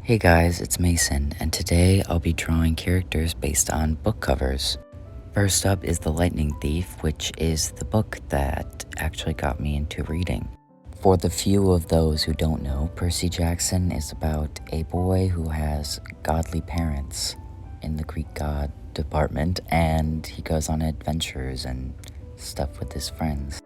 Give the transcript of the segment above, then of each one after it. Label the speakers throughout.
Speaker 1: Hey guys, it's Mason, and today I'll be drawing characters based on book covers. First up is The Lightning Thief, which is the book that actually got me into reading. For the few of those who don't know, Percy Jackson is about a boy who has godly parents in the Greek god department, and he goes on adventures and stuff with his friends.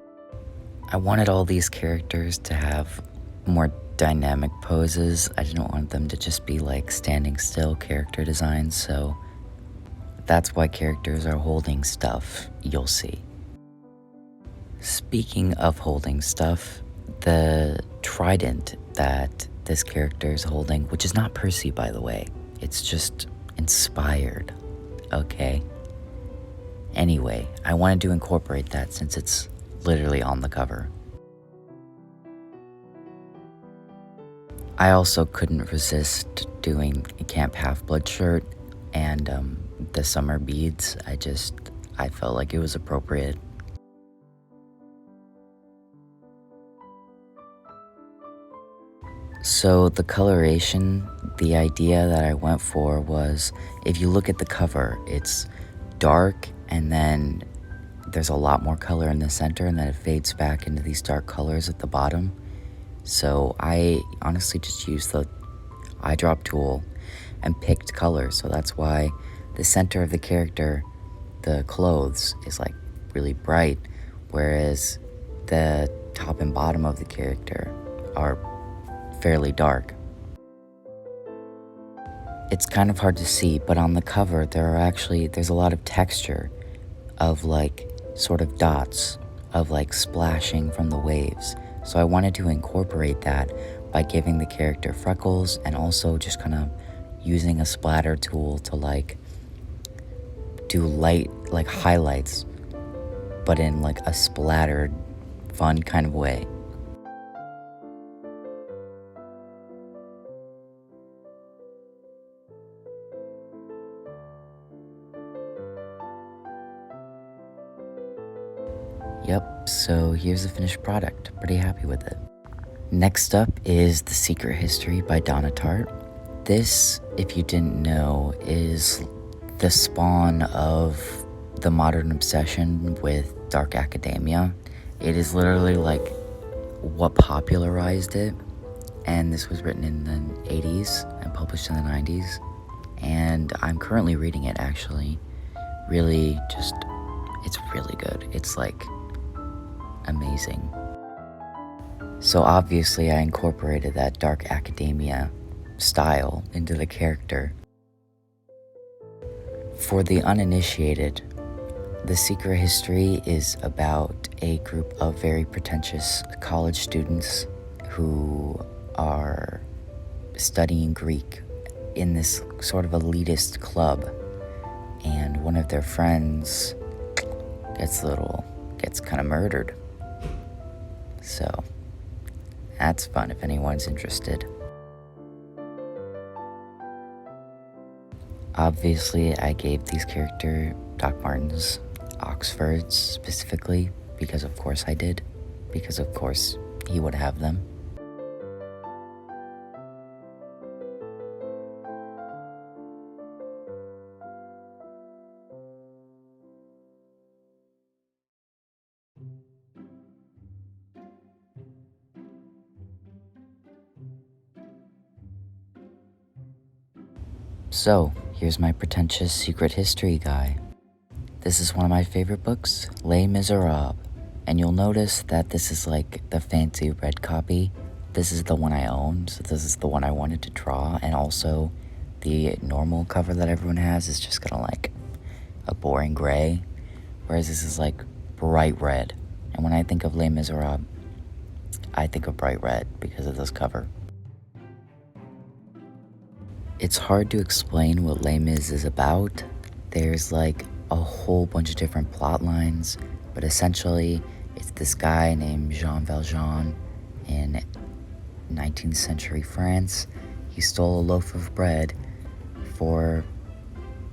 Speaker 1: I wanted all these characters to have more dynamic poses. I didn't want them to just be like standing still character designs, so that's why characters are holding stuff, you'll see. Speaking of holding stuff, the trident that this character is holding, which is not Percy by the way, it's just inspired, okay? Anyway, I wanted to incorporate that since it's literally on the cover. I also couldn't resist doing a Camp Half-Blood shirt and the summer beads. I felt like it was appropriate. So the coloration, the idea that I went for was, if you look at the cover, it's dark and then there's a lot more color in the center and then it fades back into these dark colors at the bottom. So I honestly just used the eyedrop tool and picked colors. So that's why the center of the character, the clothes, is like really bright, whereas the top and bottom of the character are fairly dark. It's kind of hard to see, but on the cover there's a lot of texture of like sort of dots of like splashing from the waves. So I wanted to incorporate that by giving the character freckles and also just kind of using a splatter tool to like do light, like highlights, but in like a splattered, fun kind of way. Yep, so here's the finished product. Pretty happy with it. Next up is The Secret History by Donna Tartt. This, if you didn't know, is the spawn of the modern obsession with dark academia. It is literally like what popularized it, and this was written in the 80s and published in the 90s. And I'm currently reading it actually. It's really good. It's like amazing. So obviously I incorporated that dark academia style into the character. For the uninitiated, The Secret History is about a group of very pretentious college students who are studying Greek in this sort of elitist club, and one of their friends gets kind of murdered. So that's fun if anyone's interested. Obviously, I gave these characters Doc Martens Oxfords specifically because of course I did, because of course he would have them. So, here's my pretentious secret history guy. This is one of my favorite books, Les Miserables, and you'll notice that this is like the fancy red copy. This is the one I own, so this is the one I wanted to draw, and also the normal cover that everyone has is just kind of like a boring gray, whereas this is like bright red. And when I think of Les Miserables, I think of bright red because of this cover. It's hard to explain what Les Mis is about. There's like a whole bunch of different plot lines, but essentially it's this guy named Jean Valjean in 19th century France. He stole a loaf of bread for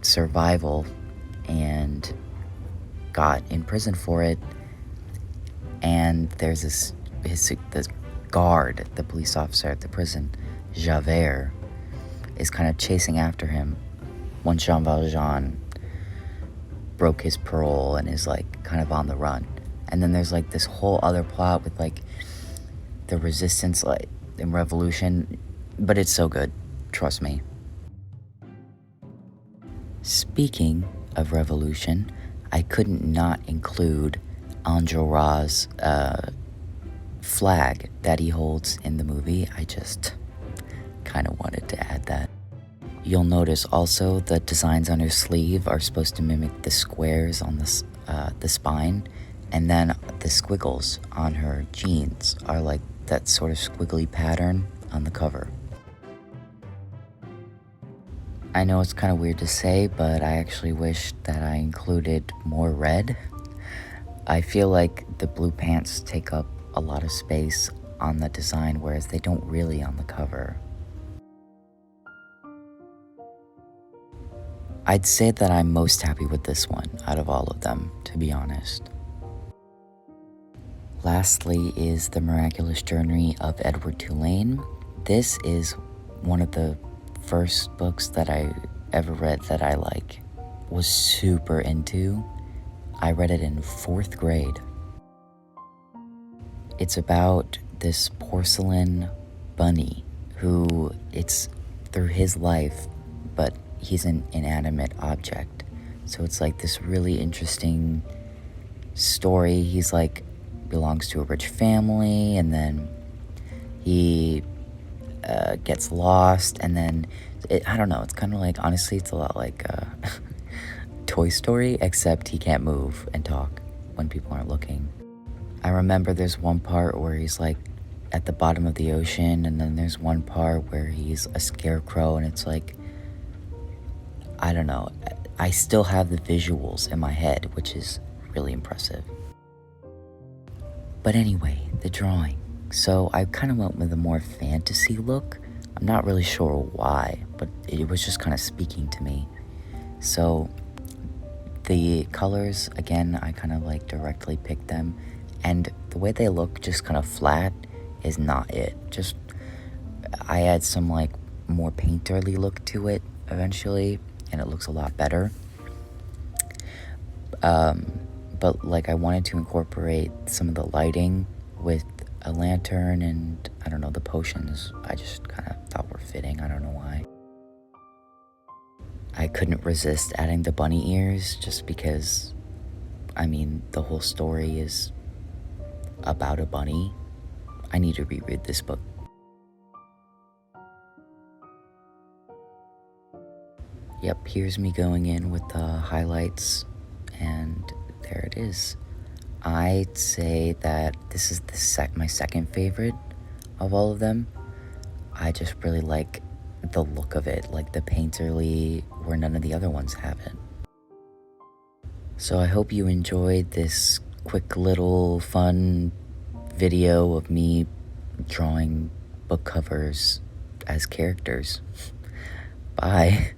Speaker 1: survival and got in prison for it. And there's the guard, the police officer at the prison, Javert, is kind of chasing after him once Jean Valjean broke his parole and is like kind of on the run. And then there's like this whole other plot with like the resistance like and revolution, but it's so good, trust me. Speaking of revolution, I couldn't not include Enjolras' flag that he holds in the movie. I just kind of wanted to add that. You'll notice also the designs on her sleeve are supposed to mimic the squares on the spine, and then the squiggles on her jeans are like that sort of squiggly pattern on the cover. I know it's kind of weird to say, but I actually wish that I included more red. I feel like the blue pants take up a lot of space on the design, whereas they don't really on the cover. I'd say that I'm most happy with this one out of all of them, to be honest. Lastly is The Miraculous Journey of Edward Tulane. This is one of the first books that I ever read that I was super into. I read it in 4th grade. It's about this porcelain bunny who it's through his life, but he's an inanimate object. So it's like this really interesting story. He's like belongs to a rich family, and then he gets lost, and then I don't know, it's kind of like, honestly, it's a lot like Toy Story, except he can't move and talk when people aren't looking. I remember there's one part where he's like at the bottom of the ocean, and then there's one part where he's a scarecrow, and it's like, I don't know, I still have the visuals in my head, which is really impressive. But anyway, the drawing. So I kind of went with a more fantasy look. I'm not really sure why, but it was just kind of speaking to me. So the colors, again, I kind of like directly picked them. And the way they look just kind of flat is not it. Just, I add some like more painterly look to it eventually, and it looks a lot better. But like I wanted to incorporate some of the lighting with a lantern and I don't know, the potions I just kind of thought were fitting. I don't know why. I couldn't resist adding the bunny ears just because, I mean, the whole story is about a bunny. I need to reread this book. Yep, here's me going in with the highlights, and there it is. I'd say that this is my second favorite of all of them. I just really like the look of it, like the painterly, where none of the other ones have it. So I hope you enjoyed this quick little fun video of me drawing book covers as characters. Bye.